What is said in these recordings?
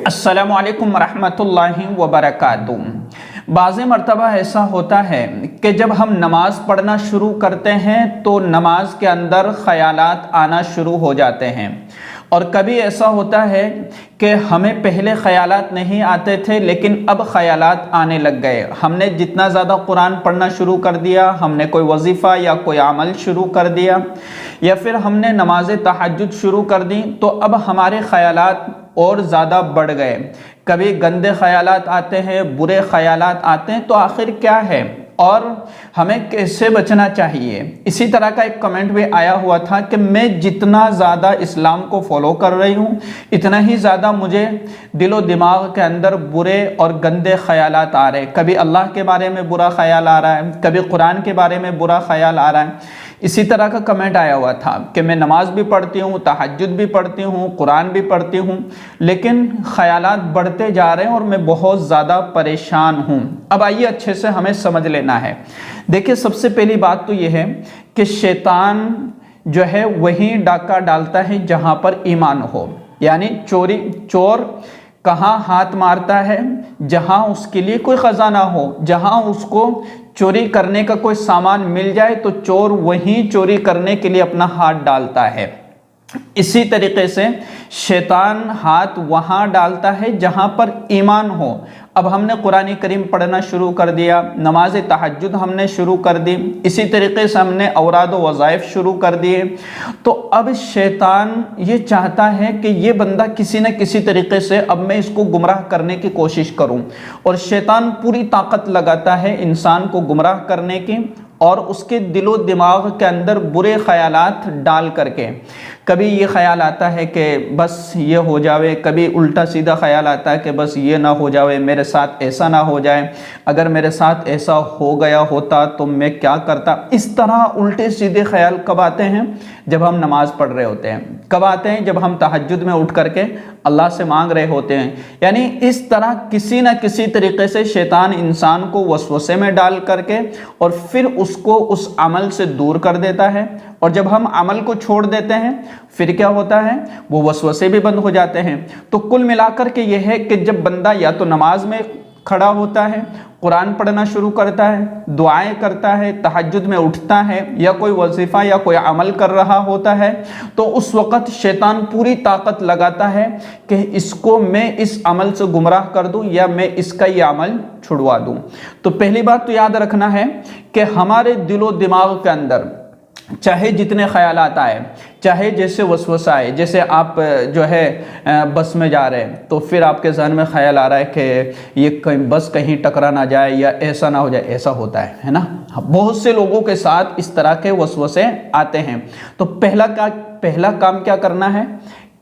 अस्सलामु अलैकुम रहमतुल्लाहि व बरकातुहू। बाज़ मरतबा ऐसा होता है कि जब हम नमाज़ पढ़ना शुरू करते हैं तो नमाज के अंदर ख़यालात आना शुरू हो जाते हैं, और कभी ऐसा होता है कि हमें पहले ख़यालात नहीं आते थे लेकिन अब ख़यालात आने लग गए। हमने जितना ज़्यादा कुरान पढ़ना शुरू कर दिया, हमने कोई वजीफ़ा या कोई अमल शुरू कर दिया, या फिर हमने नमाज तहज्जुद शुरू कर दी, तो अब हमारे ख़यालात और ज़्यादा बढ़ गए। कभी गंदे ख़यालात आते हैं, बुरे ख़यालात आते हैं, तो आखिर क्या है और हमें कैसे बचना चाहिए। इसी तरह का एक कमेंट भी आया हुआ था कि मैं जितना ज़्यादा इस्लाम को फॉलो कर रही हूँ इतना ही ज़्यादा मुझे दिलो दिमाग के अंदर बुरे और गंदे ख़यालात आ रहे हैं। कभी अल्लाह के बारे में बुरा ख़याल आ रहा है, कभी कुरान के बारे में बुरा ख़याल आ रहा है। इसी तरह का कमेंट आया हुआ था कि मैं नमाज भी पढ़ती हूँ, तहज्जुद भी पढ़ती हूँ, कुरान भी पढ़ती हूँ, लेकिन ख़यालात बढ़ते जा रहे हैं और मैं बहुत ज़्यादा परेशान हूँ। अब आइए अच्छे से हमें समझ लेना है। देखिए, सबसे पहली बात तो यह है कि शैतान जो है वही डाका डालता है जहाँ पर ईमान हो। यानी चोर कहाँ हाथ मारता है? जहाँ उसके लिए कोई ख़जाना हो, जहाँ उसको चोरी करने का कोई सामान मिल जाए तो चोर वहीं चोरी करने के लिए अपना हाथ डालता है। इसी तरीके से शैतान हाथ वहाँ डालता है जहाँ पर ईमान हो। अब हमने कुरान करीम पढ़ना शुरू कर दिया, नमाज तहज्जुद हमने शुरू कर दी, इसी तरीके से हमने औराद व वज़ाइफ शुरू कर दिए, तो अब शैतान ये चाहता है कि ये बंदा किसी न किसी तरीके से अब मैं इसको गुमराह करने की कोशिश करूं, और शैतान पूरी ताकत लगाता है इंसान को गुमराह करने की और उसके दिलो दिमाग के अंदर बुरे ख़यालात डाल करके। कभी ये ख़याल आता है कि बस ये हो जावे, कभी उल्टा सीधा ख़याल आता है कि बस ये ना हो जावे, मेरे साथ ऐसा ना हो जाए, अगर मेरे साथ ऐसा हो गया होता तो मैं क्या करता। इस तरह उल्टे सीधे ख़याल कब आते हैं? जब हम नमाज़ पढ़ रहे होते हैं। कब आते हैं? जब हम तहज्जुद में उठ करके अल्लाह से मांग रहे होते हैं। यानी इस तरह किसी न किसी तरीके से शैतान इंसान को वसवसे में डाल करके और फिर उसको उस अमल से दूर कर देता है, और जब हम अमल को छोड़ देते हैं फिर क्या होता है? वो वसवसे भी बंद हो जाते हैं। तो कुल मिलाकर के ये है कि जब बंदा या तो नमाज में खड़ा होता है, कुरान पढ़ना शुरू करता है, दुआएं करता है, तहज्जुद में उठता है, या कोई वजीफ़ा या कोई अमल कर रहा होता है, तो उस वक़्त शैतान पूरी ताकत लगाता है कि इसको मैं इस अमल से गुमराह कर दूं या मैं इसका ये अमल छुड़वा दूं। तो पहली बात तो याद रखना है कि हमारे दिलो दिमाग के अंदर चाहे जितने ख़यालात आए, चाहे जैसे वसवसा आए, जैसे आप जो है बस में जा रहे हैं तो फिर आपके ज़हन में ख़याल आ रहा है कि ये कहीं बस कहीं टकरा ना जाए या ऐसा ना हो जाए, ऐसा होता है ना। बहुत से लोगों के साथ इस तरह के वसवसे आते हैं। तो पहला काम क्या करना है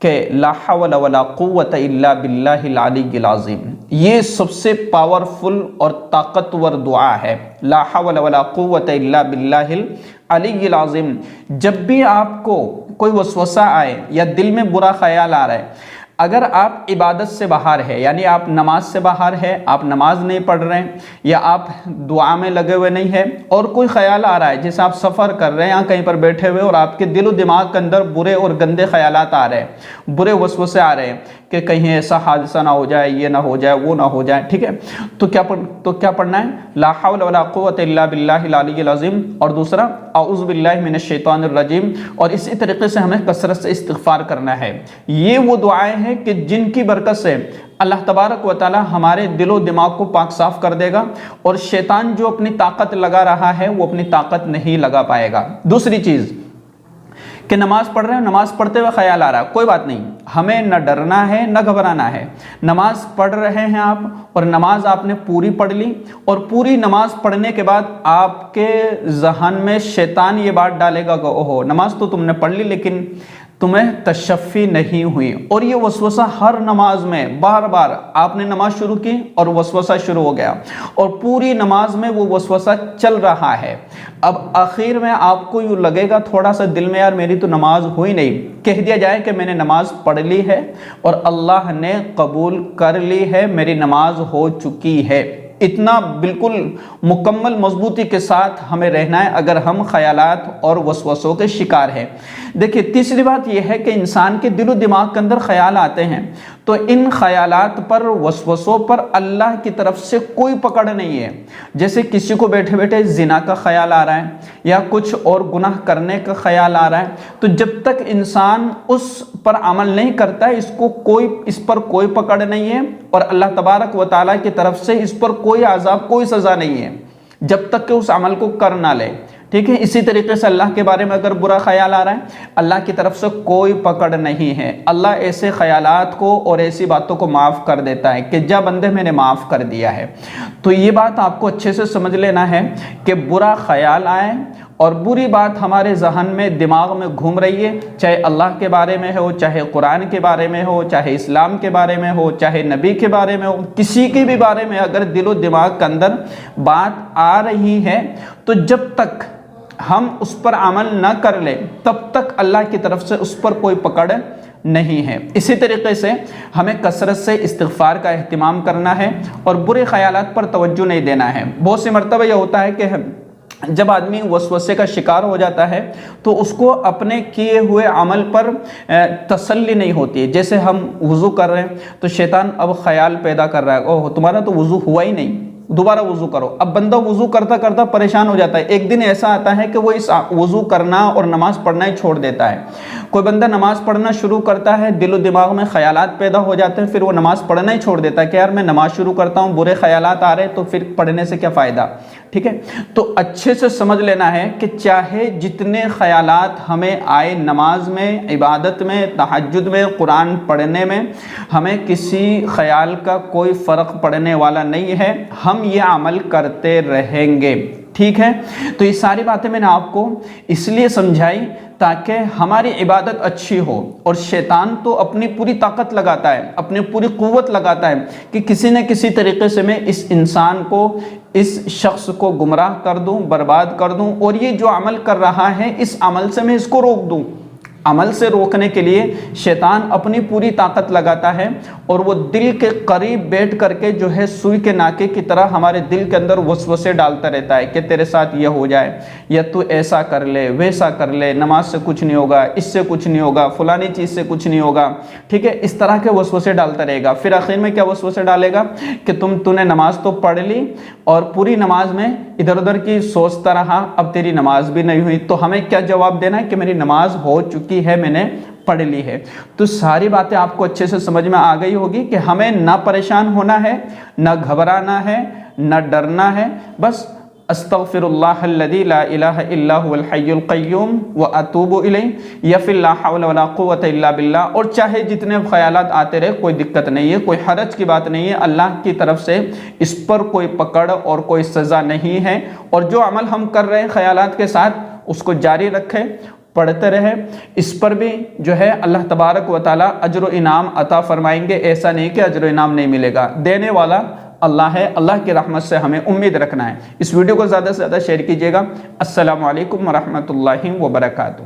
कि ला हौला वला कुव्वत इल्ला बिल्लाहिल अलिय्यिल अज़ीम। ये सबसे पावरफुल और ताकतवर दुआ है, ला हौला वला कुव्वत इल्ला बिल्लाहिल अलिय्यिल अज़ीम। जब भी आपको कोई वसवसा आए या दिल में बुरा ख्याल आ रहा है, अगर आप इबादत से बाहर है, यानी आप नमाज से बाहर है, आप नमाज नहीं पढ़ रहे हैं या आप दुआ में लगे हुए नहीं है, और कोई ख्याल आ रहा है जैसे आप सफ़र कर रहे हैं या कहीं पर बैठे हुए और आपके दिलो दिमाग के अंदर बुरे और गंदे ख्यालात आ रहे हैं, बुरे वसवसे आ रहे हैं कि कहीं ऐसा हादसा ना हो जाए, ये ना हो जाए, वो ना हो जाए, ठीक है। तो क्या पढ़ना है? ला हौला वला कुव्वत इल्ला बिल्लाहिल अलिय्यिल अज़ीम, और दूसरा औज़ु बिल्लाहि मिनश शैतानिर रजीम। और इसी तरीके से हमें कसरत से इस्तिग़फ़ार करना है। ये वो दुआएं हैं कि जिनकी बरकत से अल्लाह तबारक व तआला हमारे दिलो दिमाग को पाक साफ कर देगा, और शैतान जो अपनी ताकत लगा रहा है वो अपनी ताकत नहीं लगा पाएगा। दूसरी चीज़ कि नमाज पढ़ रहे हैं, नमाज पढ़ते हुए ख्याल आ रहा है, कोई बात नहीं, हमें न डरना है न घबराना है। नमाज पढ़ रहे हैं आप और नमाज आपने पूरी पढ़ ली, और पूरी नमाज पढ़ने के बाद आपके ज़हन में शैतान ये बात डालेगा कि ओहो, नमाज तो तुमने पढ़ ली लेकिन तुम्हें तशफ़ी नहीं हुई। और ये वसवसा हर नमाज में बार बार आपने नमाज शुरू की और वसवसा शुरू हो गया, और पूरी नमाज में वो वसवसा चल रहा है। अब आखिर में आपको यूँ लगेगा थोड़ा सा दिल में, यार मेरी तो नमाज हुई नहीं। कह दिया जाए कि मैंने नमाज पढ़ ली है और अल्लाह ने कबूल कर ली है, मेरी नमाज हो चुकी है। इतना बिल्कुल मुकम्मल मजबूती के साथ हमें रहना है अगर हम ख्यालात और वसवसों के शिकार हैं। देखिए, तीसरी बात यह है कि इंसान के दिलो दिमाग के अंदर ख्याल आते हैं تو ان خیالات پر وسوسوں پر اللہ کی طرف سے کوئی پکڑ نہیں ہے۔ جیسے کسی کو بیٹھے بیٹھے زنا کا خیال آ رہا ہے یا کچھ اور گناہ کرنے کا خیال آ رہا ہے، تو جب تک انسان اس پر عمل نہیں کرتا ہے اس پر کوئی پکڑ نہیں ہے، اور اللہ تبارک و تعالیٰ کی طرف سے اس پر کوئی عذاب کوئی سزا نہیں ہے جب تک کہ اس عمل کو کر نہ لے، ٹھیک ہے۔ اسی طریقے سے اللہ کے بارے میں اگر برا خیال آ رہا ہے، اللہ کی طرف سے کوئی پکڑ نہیں ہے۔ اللہ ایسے خیالات کو اور ایسی باتوں کو معاف کر دیتا ہے کہ جا بندے میں نے معاف کر دیا ہے۔ تو یہ بات آپ کو اچھے سے سمجھ لینا ہے کہ برا خیال آئے اور بری بات ہمارے ذہن میں دماغ میں گھوم رہی ہے، چاہے اللہ کے بارے میں ہو، چاہے قرآن کے بارے میں ہو، چاہے اسلام کے بارے میں ہو، چاہے نبی کے بارے میں ہو، کسی کے بھی بارے میں اگر دل و دماغ کے اندر بات آ رہی ہے، تو جب تک ہم اس پر عمل نہ کر لیں تب تک اللہ کی طرف سے اس پر کوئی پکڑ نہیں ہے۔ اسی طریقے سے ہمیں کثرت سے استغفار کا اہتمام کرنا ہے اور برے خیالات پر توجہ نہیں دینا ہے۔ بہت سی مرتبہ یہ ہوتا ہے کہ جب آدمی وسوسے کا شکار ہو جاتا ہے تو اس کو اپنے کیے ہوئے عمل پر تسلی نہیں ہوتی ہے۔ جیسے ہم وضو کر رہے ہیں تو شیطان اب خیال پیدا کر رہا ہے، اوہ تمہارا تو وضو ہوا ہی نہیں، دوبارہ وضو کرو۔ اب بندہ وضو کرتا کرتا پریشان ہو جاتا ہے، ایک دن ایسا آتا ہے کہ وہ اس وضو کرنا اور نماز پڑھنا ہی چھوڑ دیتا ہے۔ کوئی بندہ نماز پڑھنا شروع کرتا ہے، دل و دماغ میں خیالات پیدا ہو جاتے ہیں، پھر وہ نماز پڑھنا ہی چھوڑ دیتا ہے کہ یار میں نماز شروع کرتا ہوں، برے خیالات آ رہے تو پھر پڑھنے سے کیا فائدہ، ٹھیک ہے۔ تو اچھے سے سمجھ لینا ہے کہ چاہے جتنے خیالات ہمیں آئے نماز میں، عبادت میں، تہجد میں، قرآن پڑھنے میں، ہمیں کسی خیال کا کوئی فرق پڑنے والا نہیں ہے، ہم یہ عمل کرتے رہیں گے، ٹھیک ہے۔ تو یہ ساری باتیں میں نے آپ کو اس لیے سمجھائی تاکہ ہماری عبادت اچھی ہو، اور شیطان تو اپنی پوری طاقت لگاتا ہے، اپنی پوری قوت لگاتا ہے کہ کسی نہ کسی طریقے سے میں اس انسان کو، اس شخص کو گمراہ کر دوں، برباد کر دوں، اور یہ جو عمل کر رہا ہے اس عمل سے میں اس کو روک دوں۔ عمل سے روکنے کے لیے شیطان اپنی پوری طاقت لگاتا ہے، اور وہ دل کے قریب بیٹھ کر کے جو ہے سوئی کے ناکے کی طرح ہمارے دل کے اندر وسوسے ڈالتا رہتا ہے کہ تیرے ساتھ یہ ہو جائے، یا تو ایسا کر لے، ویسا کر لے، نماز سے کچھ نہیں ہوگا، اس سے کچھ نہیں ہوگا، فلانی چیز سے کچھ نہیں ہوگا، ٹھیک ہے۔ اس طرح کے وسوسے ڈالتا رہے گا۔ پھر آخر میں کیا وسوسے ڈالے گا کہ تو نے نماز تو پڑھ لی اور پوری نماز میں ادھر ادھر کی سوچتا رہا، اب تیری نماز بھی نہیں ہوئی۔ تو ہمیں کیا جواب دینا ہے کہ میری نماز ہو چکی ہے، میں نے پڑھ لی ہے۔ تو ساری باتیں آپ کو اچھے سے سمجھ میں آ گئی ہوگی کہ ہمیں نہ پریشان ہونا ہے، نہ گھبرانا ہے، نہ ڈرنا ہے، بس استغفر اللہ الذی لا الہ الا هو الحی القیوم واتوب الیہ، یا فی لا حول ولا قوۃ الا باللہ۔ اور چاہے جتنے خیالات آتے رہے، کوئی دقت نہیں ہے، کوئی حرج کی بات نہیں ہے، اللہ کی طرف سے اس پر کوئی پکڑ اور کوئی سزا نہیں ہے۔ اور جو عمل ہم کر رہے ہیں خیالات کے ساتھ، اس کو جاری رکھیں، پڑھتے رہے، اس پر بھی جو ہے اللہ تبارک و تعالی اجر و انعام عطا فرمائیں گے۔ ایسا نہیں کہ اجر و انعام نہیں ملے گا، دینے والا اللہ ہے۔ اللہ کی رحمت سے ہمیں امید رکھنا ہے۔ اس ویڈیو کو زیادہ سے زیادہ شیئر کیجیے گا۔ السلام علیکم ورحمۃ اللہ وبرکاتہ۔